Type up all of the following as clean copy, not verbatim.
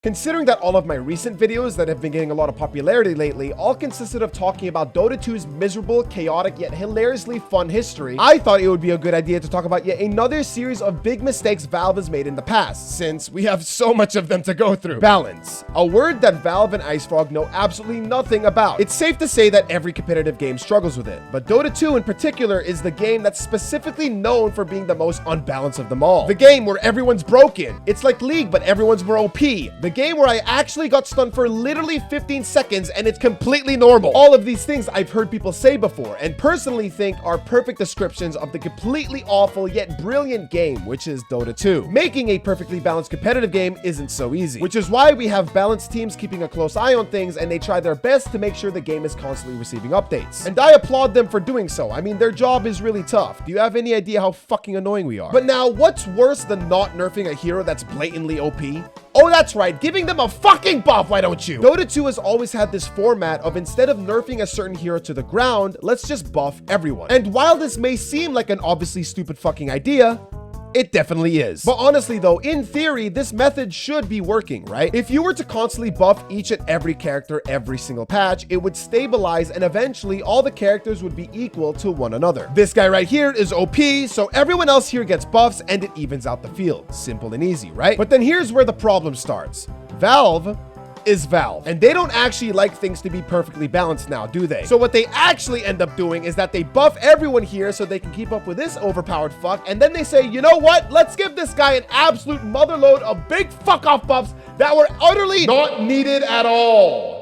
Considering that all of my recent videos that have been getting a lot of popularity lately all consisted of talking about Dota 2's miserable, chaotic, yet hilariously fun history, I thought it would be a good idea to talk about yet another series of big mistakes Valve has made in the past, since we have so much of them to go through. Balance. A word that Valve and Icefrog know absolutely nothing about. It's safe to say that every competitive game struggles with it, but Dota 2 in particular is the game that's specifically known for being the most unbalanced of them all. The game where everyone's broken. It's like League, but everyone's more OP. The game where I actually got stunned for literally 15 seconds and it's completely normal. All of these things I've heard people say before and personally think are perfect descriptions of the completely awful yet brilliant game, which is Dota 2. Making a perfectly balanced competitive game isn't so easy, which is why we have balanced teams keeping a close eye on things and they try their best to make sure the game is constantly receiving updates. And I applaud them for doing so. I mean, their job is really tough. Do you have any idea how fucking annoying we are? But now, what's worse than not nerfing a hero that's blatantly OP? Oh, that's right, giving them a fucking buff, why don't you? Dota 2 has always had this format of instead of nerfing a certain hero to the ground, let's just buff everyone. And while this may seem like an obviously stupid fucking idea, it definitely is. But honestly though, in theory, this method should be working, right? If you were to constantly buff each and every character every single patch, it would stabilize and eventually all the characters would be equal to one another. This guy right here is OP, so everyone else here gets buffs and it evens out the field. Simple and easy, right? But then here's where the problem starts. Valve is Valve, and they don't actually like things to be perfectly balanced now, do they? So what they actually end up doing is that they buff everyone here so they can keep up with this overpowered fuck, and then they say, you know what? Let's give this guy an absolute motherload of big fuck off buffs that were utterly not needed at all.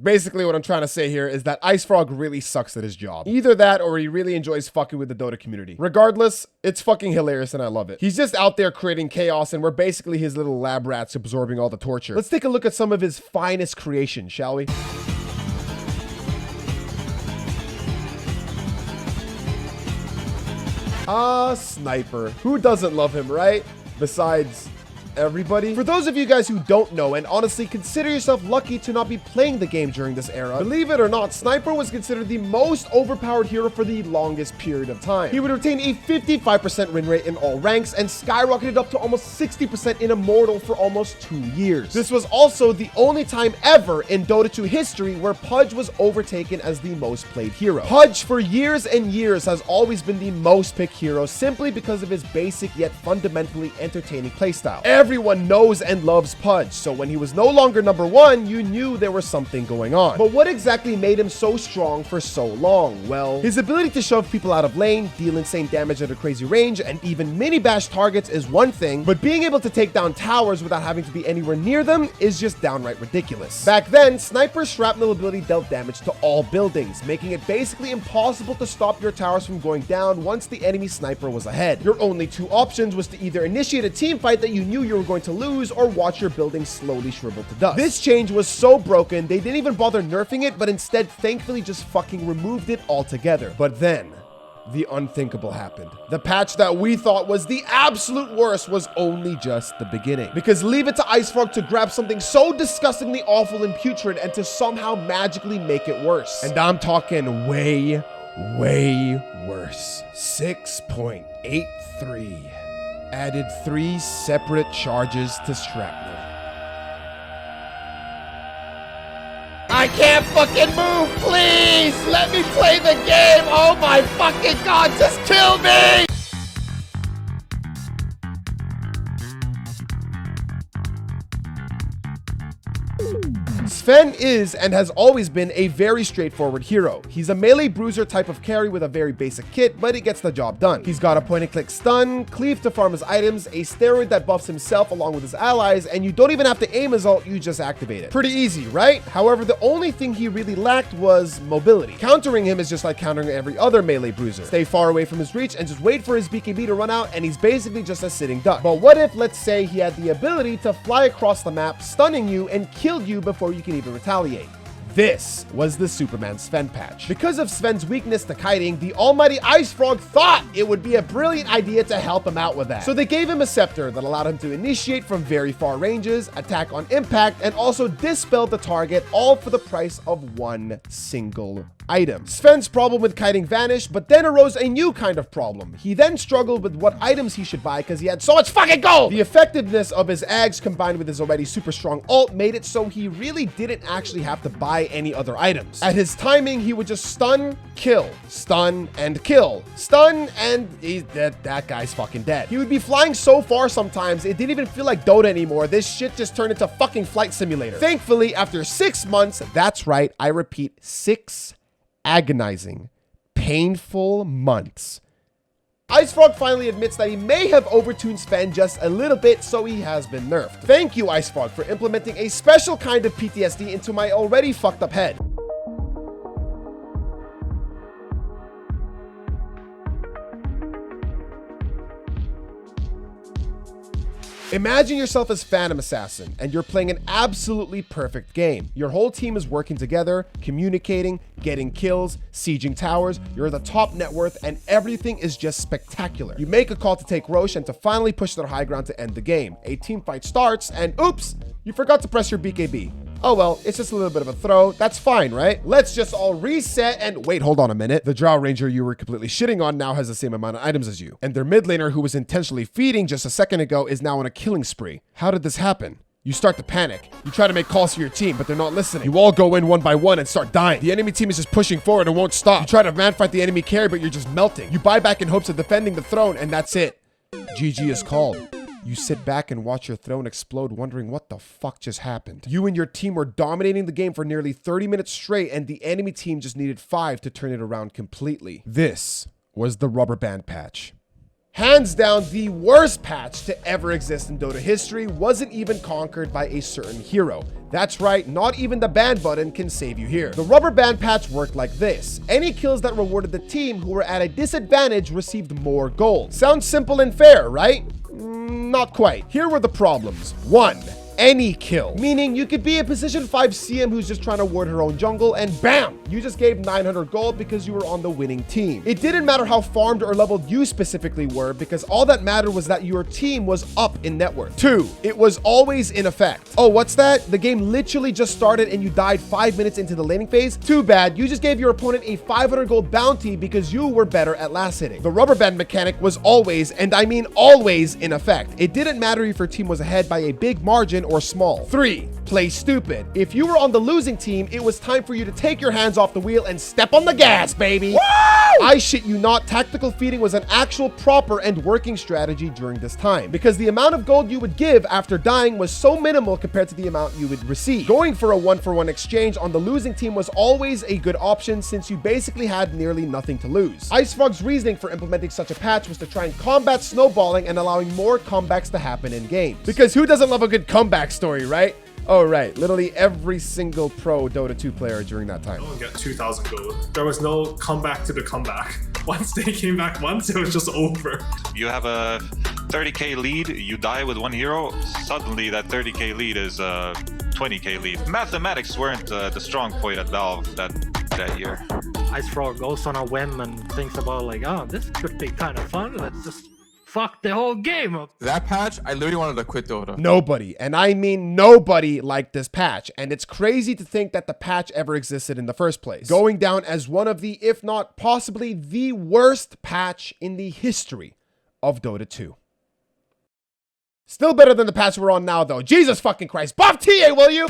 Basically, what I'm trying to say here is that Icefrog really sucks at his job. Either that or he really enjoys fucking with the Dota community. Regardless, it's fucking hilarious and I love it. He's just out there creating chaos and we're basically his little lab rats absorbing all the torture. Let's take a look at some of his finest creations, shall we? Sniper. Who doesn't love him, right? Besides everybody. For those of you guys who don't know and honestly consider yourself lucky to not be playing the game during this era, believe it or not, Sniper was considered the most overpowered hero for the longest period of time. He would retain a 55% win rate in all ranks and skyrocketed up to almost 60% in Immortal for almost 2 years. This was also the only time ever in Dota 2 history where Pudge was overtaken as the most played hero. Pudge for years and years has always been the most picked hero simply because of his basic yet fundamentally entertaining playstyle. Everyone knows and loves Pudge, so when he was no longer number one, you knew there was something going on. But what exactly made him so strong for so long? Well, his ability to shove people out of lane, deal insane damage at a crazy range, and even mini-bash targets is one thing, but being able to take down towers without having to be anywhere near them is just downright ridiculous. Back then, Sniper's shrapnel ability dealt damage to all buildings, making it basically impossible to stop your towers from going down once the enemy sniper was ahead. Your only two options was to either initiate a team fight that you knew you were going to lose or watch your building slowly shrivel to dust. This change was so broken, they didn't even bother nerfing it, but instead thankfully just fucking removed it altogether. But then, the unthinkable happened. The patch that we thought was the absolute worst was only just the beginning. Because leave it to Icefrog to grab something so disgustingly awful and putrid and to somehow magically make it worse. And I'm talking way worse. 6.83. Added 3 separate charges to shrapnel. I can't fucking move, please! Let me play the game! Oh my fucking god, just kill me! Sven is and has always been a very straightforward hero. He's a melee bruiser type of carry with a very basic kit, but he gets the job done. He's got a point and click stun, cleave to farm his items, a steroid that buffs himself along with his allies, and you don't even have to aim his ult, you just activate it. Pretty easy, right? However, the only thing he really lacked was mobility. Countering him is just like countering every other melee bruiser. Stay far away from his reach and just wait for his BKB to run out and he's basically just a sitting duck. But what if, let's say, he had the ability to fly across the map, stunning you and kill you before you can even retaliate? This was the Superman Sven patch. Because of Sven's weakness to kiting, the almighty Icefrog thought it would be a brilliant idea to help him out with that. So they gave him a scepter that allowed him to initiate from very far ranges, attack on impact, and also dispel the target, all for the price of one single item. Sven's problem with kiting vanished, but then arose a new kind of problem. He then struggled with what items he should buy because he had so much fucking gold! The effectiveness of his eggs combined with his already super strong ult made it so he really didn't actually have to buy any other items. At his timing, he would just stun, kill, stun, and kill, stun, and that guy's fucking dead. He would be flying so far sometimes, it didn't even feel like Dota anymore. This shit just turned into fucking flight simulator. Thankfully, after 6 months, that's right, I repeat, 6 agonizing, painful months, Icefrog finally admits that he may have overtuned Sven just a little bit, so he has been nerfed. Thank you, Icefrog, for implementing a special kind of PTSD into my already fucked up head. Imagine yourself as Phantom Assassin, and you're playing an absolutely perfect game. Your whole team is working together, communicating, getting kills, sieging towers, you're the top net worth, and everything is just spectacular. You make a call to take Roche and to finally push their high ground to end the game. A team fight starts, and oops, you forgot to press your BKB. Oh well, it's just a little bit of a throw. That's fine, right? Let's just all reset and wait, hold on a minute. The Drow Ranger you were completely shitting on now has the same amount of items as you. And their mid laner who was intentionally feeding just a second ago is now on a killing spree. How did this happen? You start to panic. You try to make calls to your team, but they're not listening. You all go in one by one and start dying. The enemy team is just pushing forward and won't stop. You try to man fight the enemy carry, but you're just melting. You buy back in hopes of defending the throne, and that's it. GG is called. You sit back and watch your throne explode, wondering what the fuck just happened. You and your team were dominating the game for nearly 30 minutes straight, and the enemy team just needed 5 to turn it around completely. This was the rubber band patch. Hands down, the worst patch to ever exist in Dota history wasn't even conquered by a certain hero. That's right, not even the ban button can save you here. The rubber band patch worked like this. Any kills that rewarded the team who were at a disadvantage received more gold. Sounds simple and fair, right? Not quite. Here were the problems. 1. Any kill, meaning you could be a position 5 CM who's just trying to ward her own jungle, and bam, you just gave 900 gold because you were on the winning team. It didn't matter how farmed or leveled you specifically were, because all that mattered was that your team was up in net worth. 2, it was always in effect. Oh, what's that? The game literally just started and you died 5 minutes into the laning phase? Too bad, you just gave your opponent a 500 gold bounty because you were better at last hitting. The rubber band mechanic was always, and I mean always, in effect. It didn't matter if your team was ahead by a big margin or small. 3, play stupid. If you were on the losing team, it was time for you to take your hands off the wheel and step on the gas, baby. Woo! I shit you not, tactical feeding was an actual proper and working strategy during this time, because the amount of gold you would give after dying was so minimal compared to the amount you would receive. Going for a 1-for-1 exchange on the losing team was always a good option since you basically had nearly nothing to lose. Icefrog's reasoning for implementing such a patch was to try and combat snowballing and allowing more comebacks to happen in games. Because who doesn't love a good comeback story, right? Oh, right. Literally every single pro Dota 2 player during that time. No one got 2,000 gold. There was no comeback to the comeback. Once they came back once, it was just over. You have a 30k lead, you die with 1 hero, suddenly that 30k lead is a 20k lead. Mathematics weren't the strong point at Valve that year. Icefrog goes on a whim and thinks about like, oh, this could be kind of fun. Let's just fuck the whole game up. That patch, I literally wanted to quit Dota. Nobody, and I mean nobody, liked this patch, and it's crazy to think that the patch ever existed in the first place, going down as one of the, if not possibly the worst patch in the history of Dota 2. Still better than the patch we're on now, though. Jesus fucking Christ. Buff TA, will you?